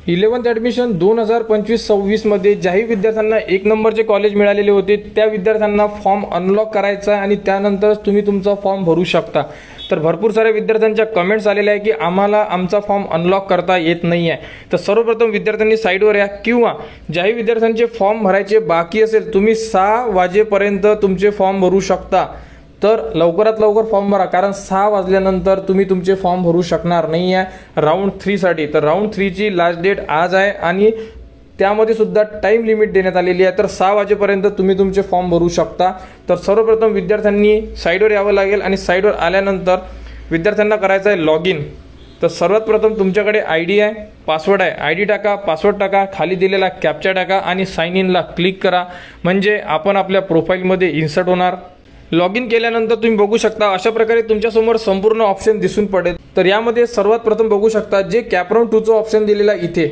11th admission 2025-26 मध्ये ज्याही विद्यार्थ्यांना 1 नंबरचे कॉलेज मिळालेले होते त्या विद्यार्थ्यांना फॉर्म अनलॉक करायचा आहे आणि त्यानंतर तुम्ही तुमचा फॉर्म भरू शकता। तर भरपूर साऱ्या विद्यार्थ्यांच्या कमेंट्स आलेल्या आहे की आम्हाला आमचा फॉर्म अनलॉक करता येत नाही आहे। तर सर्वप्रथम विद्यार्थ्यांनी साईडवर या किंवा ज्याही विद्यार्थ्यांचे फॉर्म भरायचे बाकी असेल तुम्ही 6 वाजेपर्यंत तुमचे फॉर्म भरू शकता। तर लवकरात लवकर फॉर्म भरा, कारण 6 वाजल्यानंतर तुम्ही तुमचे फॉर्म भरू शकणार नाही आहे राऊंड 3 साठी। तर राऊंड 3 ची लास्ट डेट आज आहे आणि त्यामध्ये सुद्धा टाइम लिमिट देण्यात आलेली आहे। तर 6 वाजेपर्यंत तुम्ही तुमचे फॉर्म भरू शकता। तर सर्वप्रथम विद्यार्थ्यांनी साईडवर यावं लागेल आणि साईडवर आल्यानंतर विद्यार्थ्यांना करायचं आहे लॉग इन। तर सर्वात प्रथम तुमच्याकडे आयडी आहे, पासवर्ड आहे, आयडी टाका, पासवर्ड टाका, खाली दिलेला कॅप्चा टाका आणि साइन इनला क्लिक करा, म्हणजे आपण आपल्या प्रोफाईलमध्ये इन्सर्ट होणार। लॉग इन केल्यानंतर तुम्ही बघू शकता अशा प्रकारे तुमच्यासमोर संपूर्ण ऑप्शन दिसून पडेल। तर यामध्ये सर्वात प्रथम बघू शकता जे कॅपराउंड 2 चं ऑप्शन दिलेला आहे इथे,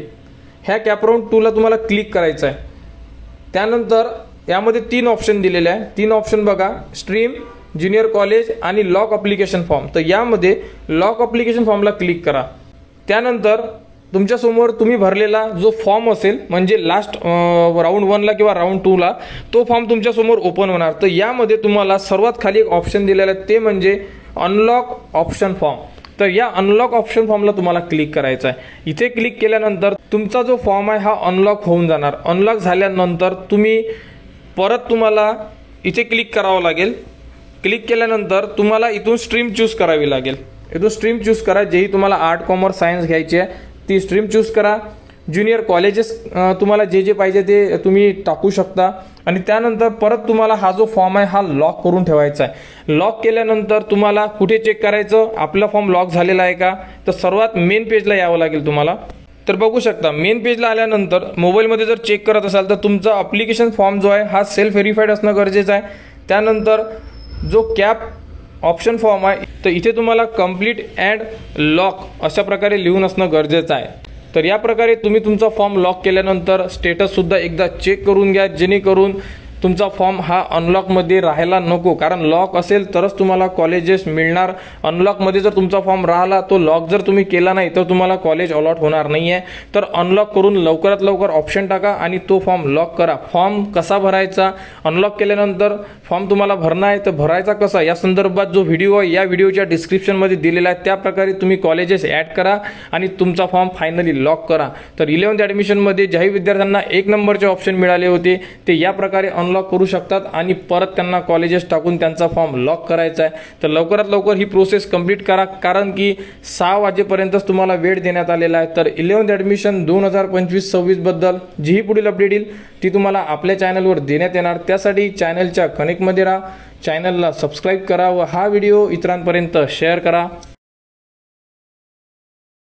ह्या कॅपराउंड 2 ला तुम्हाला क्लिक करायचं आहे। त्यानंतर यामध्ये 3 ऑप्शन दिलेले आहे, 3 ऑप्शन बघा, स्ट्रीम, ज्युनियर कॉलेज आणि लॉक ॲप्लिकेशन फॉर्म। तर यामध्ये लॉक ॲप्लिकेशन फॉर्मला क्लिक करा। त्यानंतर तुमच्यासमोर तुम्ही भरलेला जो फॉर्म असेल म्हणजे लास्ट राऊंड 1 ला किंवा राऊंड 2 ला तो फॉर्म तुमच्यासमोर ओपन होणार। तर यामध्ये तुम्हाला सर्वात खाली एक ऑप्शन दिलेला आहे ते म्हणजे अनलॉक ऑप्शन फॉर्म। तर या अनलॉक ऑप्शन फॉर्मला तुम्हाला क्लिक करायचं आहे। इथे क्लिक केल्यानंतर तुमचा जो फॉर्म आहे हा अनलॉक होऊन जाणार। अनलॉक झाल्यानंतर तुम्हाला इथे क्लिक करावं लागेल। क्लिक केल्यानंतर तुम्हाला इथून स्ट्रीम चूज करावी लागेल। इथून स्ट्रीम चूज करा, जेही तुम्हाला आर्ट, कॉमर्स, सायन्स घ्यायची आहे ती स्ट्रीम चूज करा। ज्युनियर कॉलेजेस तुम्हाला जे पाहिजे ते तुम्ही टाकू शकता आणि त्यानंतर परत तुम्हाला हा जो फॉर्म आहे हा लॉक करून ठेवायचा आहे। लॉक केल्यानंतर तुम्हाला कुठे चेक करायचं आपला फॉर्म लॉक झालेला आहे का, तर सर्वात मेन पेजला यावं लागेल तुम्हाला। तर बघू शकता मेन पेजला आल्यानंतर मोबाईलमध्ये जर चेक करत असाल तर तुमचा ॲप्लिकेशन फॉर्म जो आहे हा सेल्फ व्हेरीफाईड असणं गरजेचं आहे। त्यानंतर जो कॅप ऑप्शन फॉर्म आहे तर इथे तुम्हाला कंप्लीट अँड लॉक अशा प्रकारे लिहून असणं गरजेचं आहे। तर या प्रकारे तुम्ही तुमचा फॉर्म लॉक केल्यानंतर स्टेटस सुद्धा एकदा चेक करून घ्या, जेणेकरून तुमचा फॉर्म हा अनलॉकमध्ये राहायला नको, कारण लॉक असेल तरच तुम्हाला कॉलेजेस मिळणार। अनलॉकमध्ये जर तुमचा फॉर्म राहिला तो लॉक जर तुम्ही केला नाही तर तुम्हाला कॉलेज अलॉट होणार नाही आहे। तर अनलॉक करून लवकरात लवकर ऑप्शन टाका आणि तो फॉर्म लॉक करा। फॉर्म कसा भरायचा, अनलॉक केल्यानंतर फॉर्म तुम्हाला भरणा आहे तर भरायचा कसा या संदर्भात जो व्हिडिओ आहे या व्हिडिओच्या डिस्क्रिप्शनमध्ये दिलेला आहे, त्या प्रकारे तुम्ही कॉलेजेस ॲड करा आणि तुमचा फॉर्म फायनली लॉक करा। तर 11th ॲडमिशनमध्ये ज्याही विद्यार्थ्यांना 1 नंबरचे ऑप्शन मिळाले होते ते या प्रकारे अनलॉक करू शकतात आणि परत त्यांना कॉलेजेस टाकून त्यांचा फॉर्म लॉक करायचा आहे। तर लवकरात लवकर ही प्रोसेस कंप्लीट करा, कारण की 6 वाजेपर्यंतच तुम्हाला वेळ देण्यात आलेला आहे। तर 11th ॲडमिशन 2025-26 बद्दल जीही पुढील अपडेट येईल ती तुम्हाला आपल्या चॅनलवर देण्यात येणार। त्यासाठी चॅनलच्या कनेक्टमध्ये राहा, चॅनलला सबस्क्राईब करा व हा व्हिडिओ इतरांपर्यंत शेअर करा।